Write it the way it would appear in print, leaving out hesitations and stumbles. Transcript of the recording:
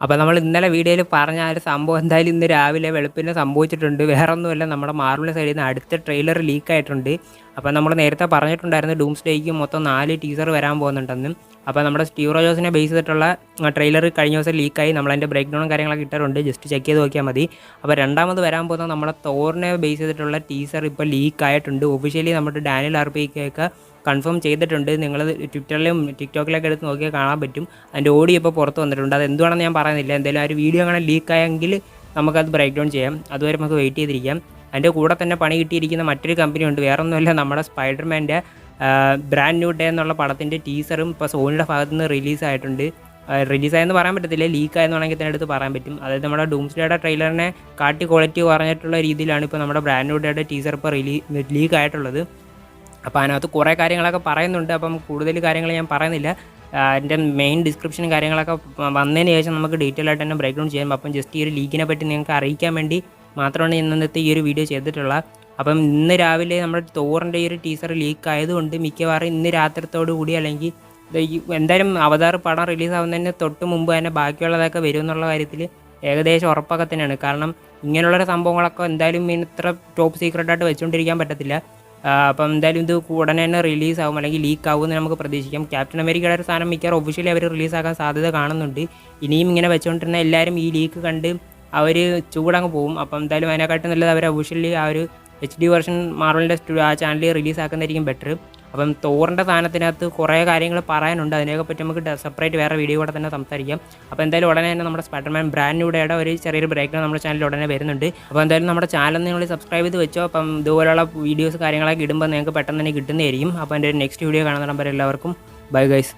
അപ്പോൾ നമ്മൾ ഇന്നലെ വീഡിയോയിൽ പറഞ്ഞ ആ ഒരു സംഭവം എന്തായാലും ഇന്ന് രാവിലെ വെളുപ്പിന് സംഭവിച്ചിട്ടുണ്ട്. വേറൊന്നുമല്ല, നമ്മുടെ മാർവൽ സൈഡിൽ നിന്ന് അടുത്ത ട്രെയിലർ ലീക്കായിട്ടുണ്ട്. അപ്പോൾ നമ്മൾ നേരത്തെ പറഞ്ഞിട്ടുണ്ടായിരുന്നു ഡൂംസ്ഡേക്ക് മൊത്തം 4 ടീസർ വരാൻ പോകുന്നുണ്ടെന്ന്. അപ്പോൾ നമ്മുടെ സ്റ്റീവ് റോജേഴ്സിനെ ബേസ് ചെയ്തിട്ടുള്ള ട്രെയിലർ കഴിഞ്ഞ ദിവസം ലീക്കായി. നമ്മളതിൻ്റെ ബ്രേക്ക് ഡൗണും കാര്യങ്ങളൊക്കെ ഇട്ടിട്ടുണ്ട്, ജസ്റ്റ് ചെക്ക് ചെയ്ത് നോക്കിയാൽ മതി. അപ്പോൾ രണ്ടാമത് വരാൻ പോകുന്ന നമ്മുടെ തോറിനെ ബേസ് ചെയ്തിട്ടുള്ള ടീസർ ഇപ്പോൾ ലീക്കായിട്ടുണ്ട്. ഒഫീഷ്യലി നമ്മുടെ ഡാനിയൽ ആർപിക്കൊക്കെ കൺഫേം ചെയ്തിട്ടുണ്ട്. നിങ്ങൾ ട്വിറ്ററിലും ടിക്ടോക്കിലൊക്കെ എടുത്ത് നോക്കിയാൽ കാണാൻ പറ്റും. അതിൻ്റെ ഓഡിയോ ഇപ്പോൾ പുറത്ത് വന്നിട്ടുണ്ട്. അത് എന്തുവാണെന്ന് ഞാൻ പറയുന്നില്ല. എന്തായാലും ആ ഒരു വീഡിയോ അങ്ങനെ ലീക്കായെങ്കിൽ നമുക്കത് ബ്രേക്ക് ഡൗൺ ചെയ്യാം. അതുവരെ നമുക്ക് വെയിറ്റ് ചെയ്തിരിക്കാം. അതിൻ്റെ കൂടെ തന്നെ പണി കിട്ടിയിരിക്കുന്ന മറ്റൊരു കമ്പനിയുണ്ട്. വേറൊന്നുമല്ല, നമ്മുടെ സ്പൈഡർമാൻ്റെ ബ്രാൻഡ് ന്യൂ ഡേ എന്നുള്ള പടത്തിൻ്റെ ടീസറും ഇപ്പോൾ സോണിയുടെ ഭാഗത്തു നിന്ന് റിലീസായിട്ടുണ്ട്. റിലീസായെന്ന് പറയാൻ പറ്റത്തില്ല, ലീക്കായെന്ന് വേണമെങ്കിൽ തന്നെ എടുത്ത് പറയാൻ പറ്റും. അതായത് നമ്മുടെ ഡൂംസ്ഡേയുടെ ട്രെയിലറിനെ കാട്ടി ക്വാളിറ്റി പറഞ്ഞിട്ടുള്ള രീതിയിലാണ് ഇപ്പോൾ നമ്മുടെ ബ്രാൻഡ് ന്യൂ ഡേയുടെ ടീസർ ഇപ്പോൾ ലീക്കായിട്ടുള്ളത്. അപ്പോൾ അതിനകത്ത് കുറേ കാര്യങ്ങളൊക്കെ പറയുന്നുണ്ട്. അപ്പം കൂടുതൽ കാര്യങ്ങൾ ഞാൻ പറയുന്നില്ല. അതിൻ്റെ മെയിൻ ഡിസ്ക്രിപ്ഷനും കാര്യങ്ങളൊക്കെ വന്നതിന് ശേഷം നമുക്ക് ഡീറ്റെയിൽ ആയിട്ട് തന്നെ ബ്രേക്ക് ഡൗൺ ചെയ്യാം. അപ്പം ജസ്റ്റ് ഈ ഒരു ലീക്കിനെ പറ്റി നിങ്ങൾക്ക് അറിയിക്കാൻ വേണ്ടി മാത്രമാണ് ഇന്നത്തെ ഈ ഒരു വീഡിയോ ചെയ്തിട്ടുള്ളത്. അപ്പം ഇന്ന് രാവിലെ നമ്മുടെ തോറിൻ്റെ ഈ ഒരു ടീസർ ലീക്ക് ആയതുകൊണ്ട് മിക്കവാറും ഇന്ന് രാത്രിത്തോടു കൂടി അല്ലെങ്കിൽ എന്തായാലും അവതാർ പടം റിലീസാവുന്നതിന് തൊട്ട് മുമ്പ് തന്നെ ബാക്കിയുള്ളതൊക്കെ വരും എന്നുള്ള കാര്യത്തിൽ ഏകദേശം ഉറപ്പൊക്കെ തന്നെയാണ്. കാരണം ഇങ്ങനെയുള്ളൊരു സംഭവങ്ങളൊക്കെ എന്തായാലും ഇത്ര ടോപ്പ് സീക്രട്ടായിട്ട് വെച്ചുകൊണ്ടിരിക്കാൻ പറ്റത്തില്ല. അപ്പം എന്തായാലും ഇത് ഉടനെ തന്നെ റിലീസാവും അല്ലെങ്കിൽ ലീക്ക് ആവുമെന്ന് നമുക്ക് പ്രതീക്ഷിക്കാം. ക്യാപ്റ്റൻ അമേരിക്കയുടെ ഒരു സാധനം മിക്കവാറും ഒഫീഷ്യലി അവർ റിലീസാക്കാൻ സാധ്യത കാണുന്നുണ്ട്. ഇനിയും ഇങ്ങനെ വെച്ചുകൊണ്ടിരുന്ന എല്ലാവരും ഈ ലീക്ക് കണ്ട് അവർ ചൂടങ്ങ് പോകും. അപ്പം എന്തായാലും അതിനെക്കാട്ടും നല്ലത് അവർ ഒഫീഷ്യലി ആ ഒരു HD വെർഷൻ മാർവലിൻ്റെ ആ ചാനലിൽ റിലീസാക്കുന്നതായിരിക്കും ബെറ്റർ. അപ്പം തോറിൻ്റെ സാധനത്തിനകത്ത് കുറേ കാര്യങ്ങൾ പറയാനുണ്ട്. അതിനെയൊക്കെ പറ്റി നമുക്ക് സെപ്പറേറ്റ് വേറെ വീഡിയോ കൂടെ തന്നെ സംസാരിക്കാം. അപ്പോൾ എന്തായാലും ഉടനെ തന്നെ നമ്മുടെ സ്പൈഡർമാൻ ബ്രാൻഡ് ന്യൂ ഡേയുടെ ഒരു ചെറിയൊരു ബ്രേക്ക് നമ്മുടെ ചാനലിൽ ഉടനെ വരുന്നുണ്ട്. അപ്പോൾ എന്തായാലും നമ്മുടെ ചാനൽ നിങ്ങൾ സബ്സ്ക്രൈബ് ചെയ്ത് വെച്ചോ. അപ്പം ഇതുപോലുള്ള വീഡിയോസ് കാര്യങ്ങളൊക്കെ ഇടുമ്പോൾ നിങ്ങൾക്ക് പെട്ടെന്ന് തന്നെ കിട്ടുന്നതായിരിക്കും. അപ്പോൾ എൻ്റെ നെക്സ്റ്റ് വീഡിയോ കാണുന്ന നമ്പർ എല്ലാവർക്കും ബൈ ഗൈസ്.